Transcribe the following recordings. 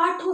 8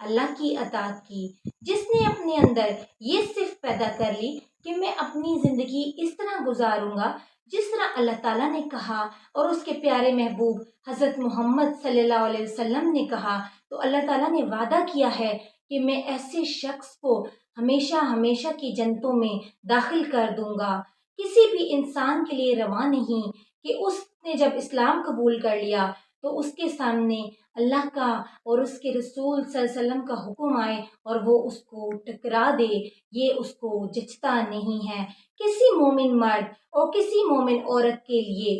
اللہ کی اطاعت کی، جس نے اپنے اندر یہ صرف پیدا کر لی کہ میں اپنی زندگی اس طرح گزاروں گا جس طرح اللہ تعالیٰ نے کہا اور اس کے پیارے محبوب حضرت محمد صلی اللہ علیہ وسلم نے کہا، تو اللہ تعالیٰ نے وعدہ کیا ہے کہ میں ایسے شخص کو ہمیشہ ہمیشہ کی جنتوں میں داخل کر دوں گا۔ کسی بھی انسان کے لیے روا نہیں کہ اس نے جب اسلام قبول کر لیا تو اس کے سامنے اللہ کا اور اس کے رسول صلی اللہ علیہ وسلم کا حکم آئے اور وہ اس کو ٹکرا دے، یہ اس کو جچتا نہیں ہے۔ کسی مومن مرد اور کسی مومن عورت کے لیے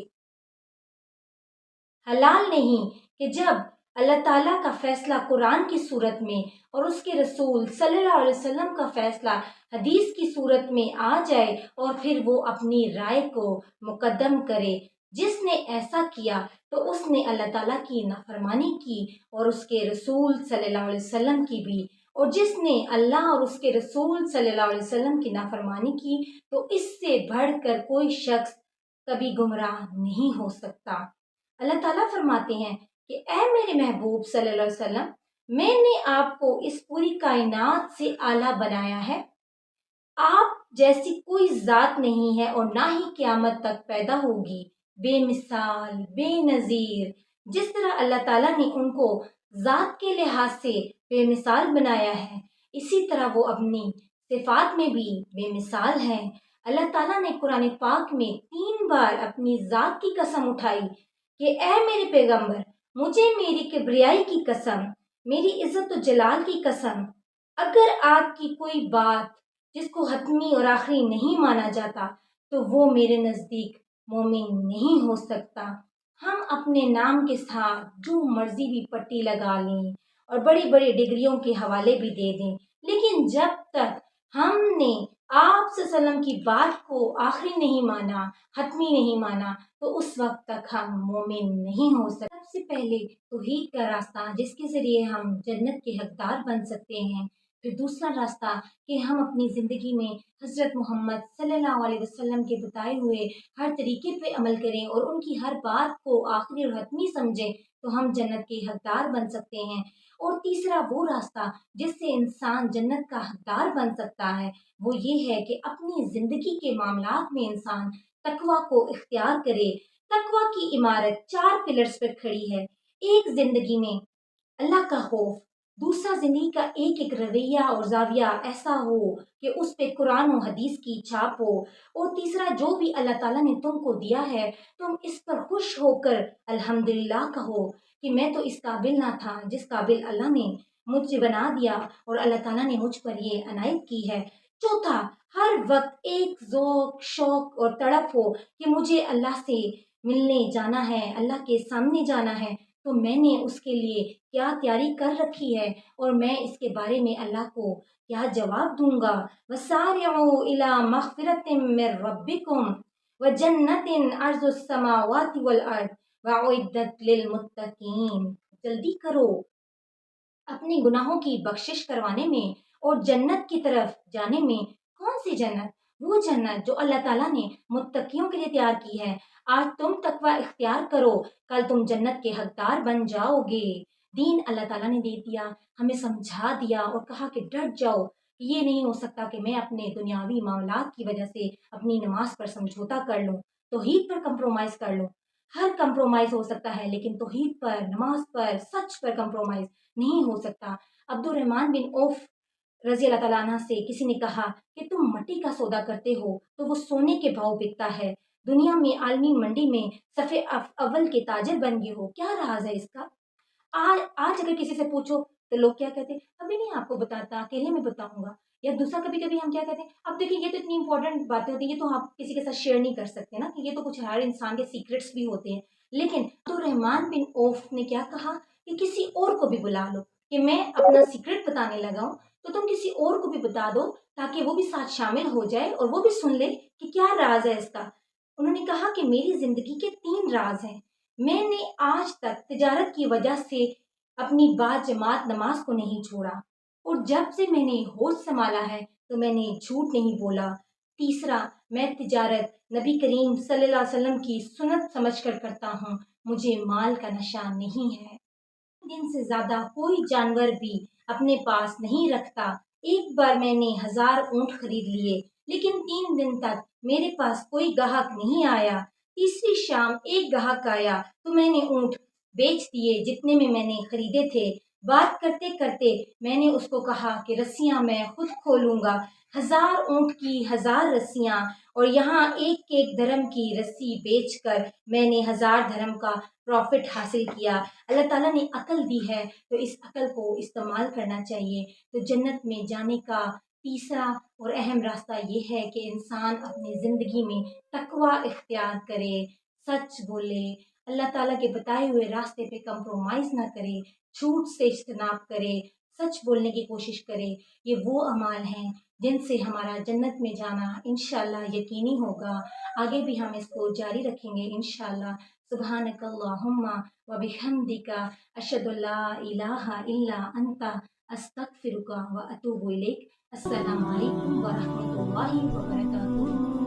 حلال نہیں کہ جب اللہ تعالیٰ کا فیصلہ قرآن کی صورت میں اور اس کے رسول صلی اللہ علیہ وسلم کا فیصلہ حدیث کی صورت میں آ جائے اور پھر وہ اپنی رائے کو مقدم کرے۔ جس نے ایسا کیا تو اس نے اللہ تعالیٰ کی نافرمانی کی اور اس کے رسول صلی اللہ علیہ وسلم کی بھی، اور جس نے اللہ اور اس کے رسول صلی اللہ علیہ وسلم کی نافرمانی کی تو اس سے بڑھ کر کوئی شخص کبھی گمراہ نہیں ہو سکتا۔ اللہ تعالیٰ فرماتے ہیں کہ اے میرے محبوب صلی اللہ علیہ وسلم، میں نے آپ کو اس پوری کائنات سے اعلیٰ بنایا ہے۔ آپ جیسی کوئی ذات نہیں ہے اور نہ ہی قیامت تک پیدا ہوگی، بے مثال بے نظیر۔ جس طرح اللہ تعالیٰ نے ان کو ذات کے لحاظ سے بے مثال بنایا ہے، اسی طرح وہ اپنی صفات میں بھی بے مثال ہیں۔ اللہ تعالیٰ نے قرآن پاک میں 3 بار اپنی ذات کی قسم اٹھائی کہ اے میرے پیغمبر، مجھے میری کبریائی کی قسم، میری عزت و جلال کی قسم، اگر آپ کی کوئی بات جس کو حتمی اور آخری نہیں مانا جاتا تو وہ میرے نزدیک مومن نہیں ہو سکتا۔ ہم اپنے نام کے ساتھ جو مرضی بھی پٹی لگا لیں اور بڑی بڑی ڈگریوں کے حوالے بھی دے دیں، لیکن جب تک ہم نے آپ صلی اللہ علیہ وسلم کی بات کو آخری نہیں مانا، حتمی نہیں مانا، تو اس وقت تک ہم مومن نہیں ہو سکتے۔ سب سے پہلے توحید کا راستہ جس کے ذریعے ہم جنت کے حقدار بن سکتے ہیں، پھر دوسرا راستہ کہ ہم اپنی زندگی میں حضرت محمد صلی اللہ علیہ وسلم کے بتائے ہوئے ہر طریقے پہ عمل کریں اور ان کی ہر بات کو آخری اور حتمی سمجھیں تو ہم جنت کے حقدار بن سکتے ہیں۔ اور تیسرا وہ راستہ جس سے انسان جنت کا حقدار بن سکتا ہے وہ یہ ہے کہ اپنی زندگی کے معاملات میں انسان تقوی کو اختیار کرے۔ تقوی کی عمارت 4 پلرز پر کھڑی ہے۔ ایک زندگی میں اللہ کا خوف، دوسرا زندگی کا ایک ایک رویہ اور زاویہ ایسا ہو کہ اس پہ قرآن و حدیث کی چھاپ ہو، اور تیسرا جو بھی اللہ تعالیٰ نے تم کو دیا ہے تم اس پر خوش ہو کر الحمدللہ کہو کہ میں تو اس قابل نہ تھا جس قابل اللہ نے مجھے بنا دیا اور اللہ تعالیٰ نے مجھ پر یہ عنایت کی ہے۔ چوتھا، ہر وقت ایک ذوق شوق اور تڑپ ہو کہ مجھے اللہ سے ملنے جانا ہے، اللہ کے سامنے جانا ہے، تو میں نے اس کے لیے کیا تیاری کر رکھی ہے اور میں اس کے بارے میں اللہ کو کیا جواب دوں گا۔ وَسَارِعُوا إِلَىٰ مَغْفِرَةٍ مِّن رَّبِّكُمْ وَجَنَّةٍ عَرْضُهَا السَّمَاوَاتُ وَالْأَرْضُ وَأُعِدَّتْ لِلْمُتَّقِينَ۔ جلدی کرو اپنے گناہوں کی بخشش کروانے میں اور جنت کی طرف جانے میں۔ کون سی جنت؟ وہ جنت جو اللہ تعالیٰ نے متقیوں کے لیے تیار کی ہے۔ آج تم تقوی اختیار کرو، کل تم جنت کے حقدار بن جاؤ گے۔ دین اللہ تعالیٰ نے دے دیا، ہمیں سمجھا دیا اور کہا کہ ڈٹ جاؤ، یہ نہیں ہو سکتا کہ میں اپنے دنیاوی معاملات کی وجہ سے اپنی نماز پر سمجھوتا کر لوں، توحید پر کمپرومائز کر لوں۔ ہر کمپرومائز ہو سکتا ہے لیکن توحید پر، نماز پر، سچ پر کمپرومائز نہیں ہو سکتا۔ عبد الرحمن بن عوف رضی اللہ تعالیٰ عنہ سے کسی نے کہا کہ تم مٹی کا سودا کرتے ہو تو وہ سونے کے بھاؤ بکتا ہے، دنیا میں عالمی منڈی میں صف اول کے تاجر بن گئے ہو، کیا راز ہے اس کا؟ آج اگر کسی سے پوچھو تو لوگ کیا کہتے ہیں، ابھی نہیں آپ کو بتاتا، اکیلے میں بتاؤں گا۔ یا دوسرا کبھی کبھی ہم کیا کہتے ہیں، اب دیکھیں یہ تو اتنی امپورٹنٹ باتیں ہوتی ہیں، یہ تو آپ کسی کے ساتھ شیئر نہیں کر سکتے نا، کہ یہ تو کچھ ہر انسان کے سیکرٹس بھی ہوتے ہیں۔ لیکن عبد الرحمن بن عوف نے کیا کہا کہ کسی اور کو بھی بلا لو، کہ میں اپنا سیکرٹ بتانے لگا ہوں تو تم کسی اور کو بھی بتا دو تاکہ وہ بھی ساتھ شامل ہو جائے اور وہ بھی سن لے کہ کیا راز ہے اس کا۔ انہوں نے کہا کہ میری زندگی کے 3 راز ہیں۔ میں نے آج تک تجارت کی وجہ سے اپنی باجماعت نماز کو نہیں چھوڑا، اور جب سے میں نے ہوش سنبھالا ہے تو میں نے جھوٹ نہیں بولا۔ تیسرا، میں تجارت نبی کریم صلی اللہ علیہ وسلم کی سنت سمجھ کر کرتا ہوں، مجھے مال کا نشہ نہیں ہے۔ دن سے زیادہ کوئی جانور بھی اپنے پاس نہیں رکھتا۔ ایک بار میں نے 1000 اونٹ خرید لیے، لیکن 3 دن تک میرے پاس کوئی گاہک نہیں آیا۔ تیسری شام ایک گاہک آیا تو میں نے اونٹ بیچ دیے جتنے میں نے خریدے تھے۔ بات کرتے کرتے میں نے اس کو کہا کہ رسیاں میں خود کھولوں گا۔ 1000 اونٹ کی 1000 رسیاں اور یہاں ایک ایک درہم کی رسی بیچ کر میں نے 1000 درہم کا پروفٹ حاصل کیا۔ اللہ تعالیٰ نے عقل دی ہے تو اس عقل کو استعمال کرنا چاہیے۔ تو جنت میں جانے کا تیسرا اور اہم راستہ یہ ہے کہ انسان اپنی زندگی میں تقوی اختیار کرے، سچ بولے، اللہ تعالیٰ کے بتائے ہوئے راستے پہ کمپرومائز نہ کرے، جھوٹ سے اجتناب کرے، سچ بولنے کی کوشش کرے۔ یہ وہ اعمال ہیں جن سے ہمارا جنت میں جانا انشاءاللہ یقینی ہوگا۔ آگے بھی ہم اس کو جاری رکھیں گے انشاءاللہ۔ سبحانک اللہم و بحمدک اشہد ان لا الہ الا انت استغفرک و اتوب الیک۔ السلام علیکم ورحمۃ اللہ وبرکاتہ۔